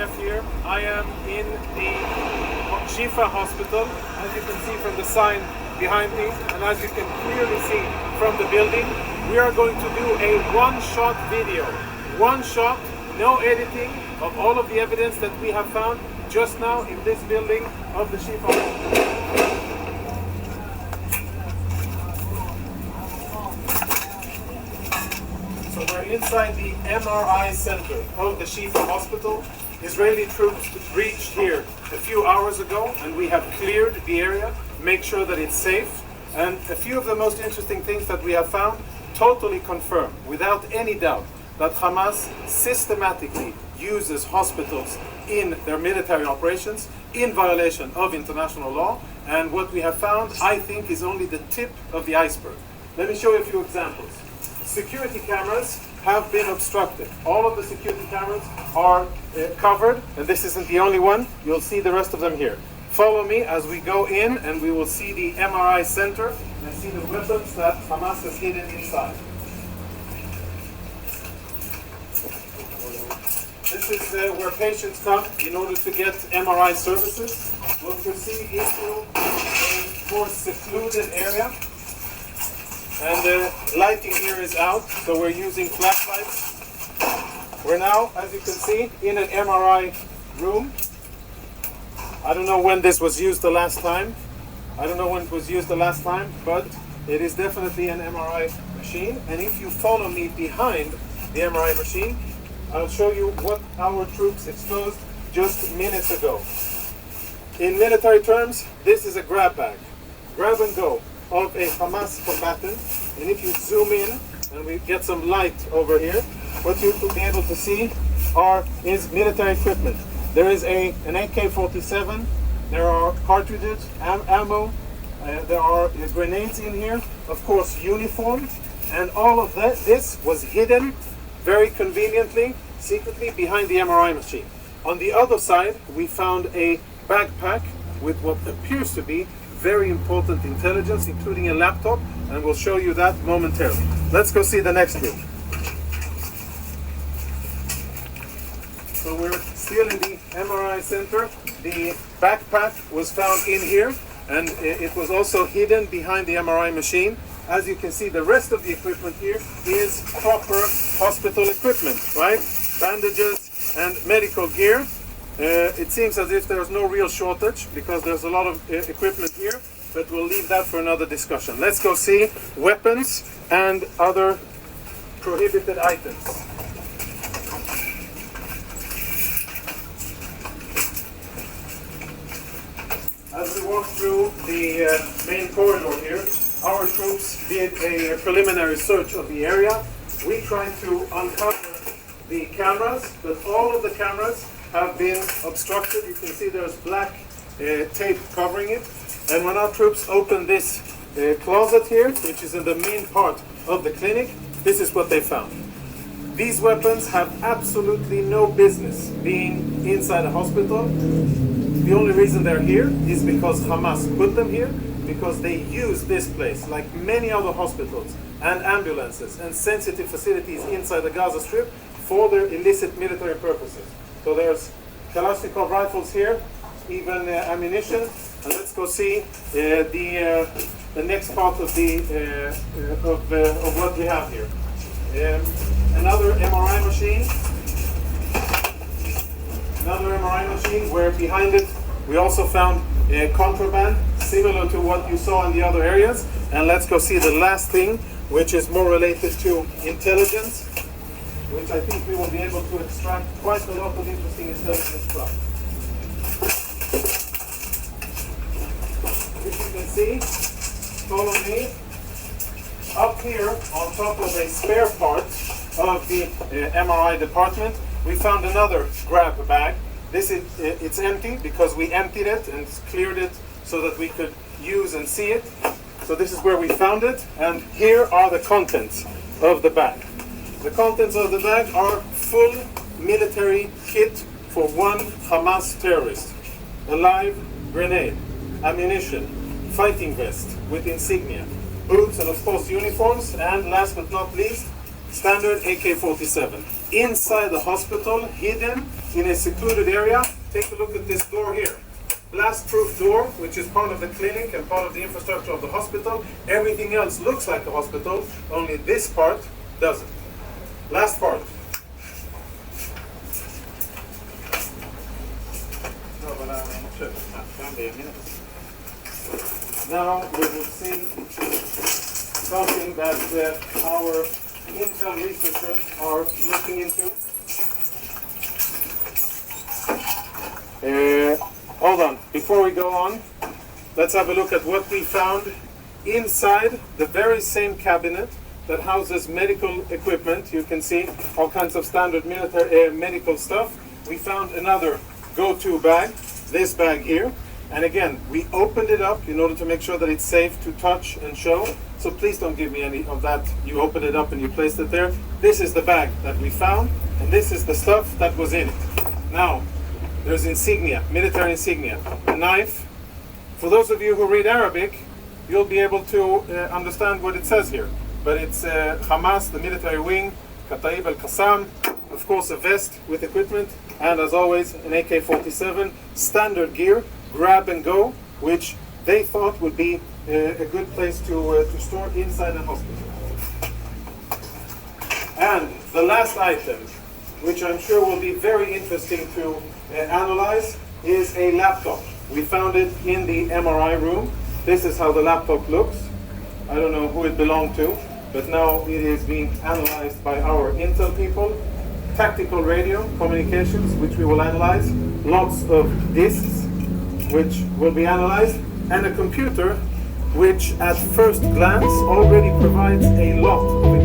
photograph here. I am in the Shifa hospital, as you can see from the sign behind me, and as you can clearly see from the building. We are going to do a one-shot video. One shot, no editing, of all of the evidence that we have found just now in this building of the Shifa hospital. So we're inside the MRI center of the Shifa hospital. Israeli troops reached here a few hours ago, and we have cleared the area, make sure that it's safe. And a few of the most interesting things that we have found totally confirm, without any doubt, that Hamas systematically uses hospitals in their military operations in violation of international law. And what we have found, I think, is only the tip of the iceberg. Let me show you a few examples. Security cameras have been obstructed. All of the security cameras are covered, and this isn't the only one. You'll see the rest of them here. Follow me as we go in, and we will see the MRI center and see the weapons that Hamas has hidden inside. This is where patients come in order to get MRI services. We'll proceed into a more secluded area. And the lighting here is out, so we're using flashlights. We're now, as you can see, in an MRI room. I don't know when this was used the last time. But it is definitely an MRI machine. And if you follow me behind the MRI machine, I'll show you what our troops exposed just minutes ago. In military terms, this is a grab bag. Grab and go of a Hamas combatant, and if you zoom in and we get some light over here, what you will be able to see is military equipment. There is an AK-47, there are cartridges, ammo, there are grenades in here, of course uniforms, and all of this was hidden very conveniently, secretly behind the MRI machine. On the other side, we found a backpack with what appears to be very important intelligence, including a laptop, and we'll show you that momentarily. Let's go see the next room. So we're still in the MRI center. The backpack was found in here, and it was also hidden behind the MRI machine. As you can see, the rest of the equipment here is proper hospital equipment, right? Bandages and medical gear. It seems as if there's no real shortage because there's a lot of equipment here, but we'll leave that for another discussion. Let's go see weapons and other prohibited items. As we walk through the main corridor here, our troops did a preliminary search of the area. We tried to uncover the cameras, but all of the cameras have been obstructed. You can see there's black tape covering it. And when our troops opened this closet here, which is in the main part of the clinic, this is what they found. These weapons have absolutely no business being inside a hospital. The only reason they're here is because Hamas put them here, because they use this place, like many other hospitals and ambulances and sensitive facilities inside the Gaza Strip, for their illicit military purposes. So there's Kalashnikov rifles here, even ammunition. And let's go see the next part of of what we have here. Another MRI machine. Where behind it we also found contraband, similar to what you saw in the other areas. And let's go see the last thing, which is more related to intelligence, which I think we will be able to extract quite a lot of interesting intelligence from. If you can see, follow me, up here on top of a spare part of the MRI department, we found another grab bag. It's empty because we emptied it and cleared it so that we could use and see it. So this is where we found it, and here are the contents of the bag. The contents of the bag are full military kit for one Hamas terrorist. A live grenade, ammunition, fighting vest with insignia, boots, and of course uniforms, and last but not least, standard AK-47. inside the hospital, hidden in a secluded area. Take a look at this door here. Blast-proof door, which is part of the clinic and part of the infrastructure of the hospital. Everything else looks like a hospital, only this part doesn't. Last part. Now we will see something that our Intel researchers are looking into. Hold on, before we go on, let's have a look at what we found inside the very same cabinet that houses medical equipment. You can see all kinds of standard military medical stuff. We found another go-to bag, this bag here. And again, we opened it up in order to make sure that it's safe to touch and show. So please don't give me any of that. You opened it up and you placed it there. This is the bag that we found, and this is the stuff that was in it. Now, there's insignia, military insignia, a knife. For those of you who read Arabic, you'll be able to understand what it says here. But it's Hamas, the military wing, Kataib al-Qassam, of course a vest with equipment, and as always an AK-47, standard gear, grab and go, which they thought would be a good place to store inside a hospital. And the last item, which I'm sure will be very interesting to analyze, is a laptop. We found it in the MRI room. This is how the laptop looks. I don't know who it belonged to, but now it is being analyzed by our Intel people. Tactical radio communications, which we will analyze. Lots of disks, which will be analyzed. And a computer, which at first glance already provides a lot of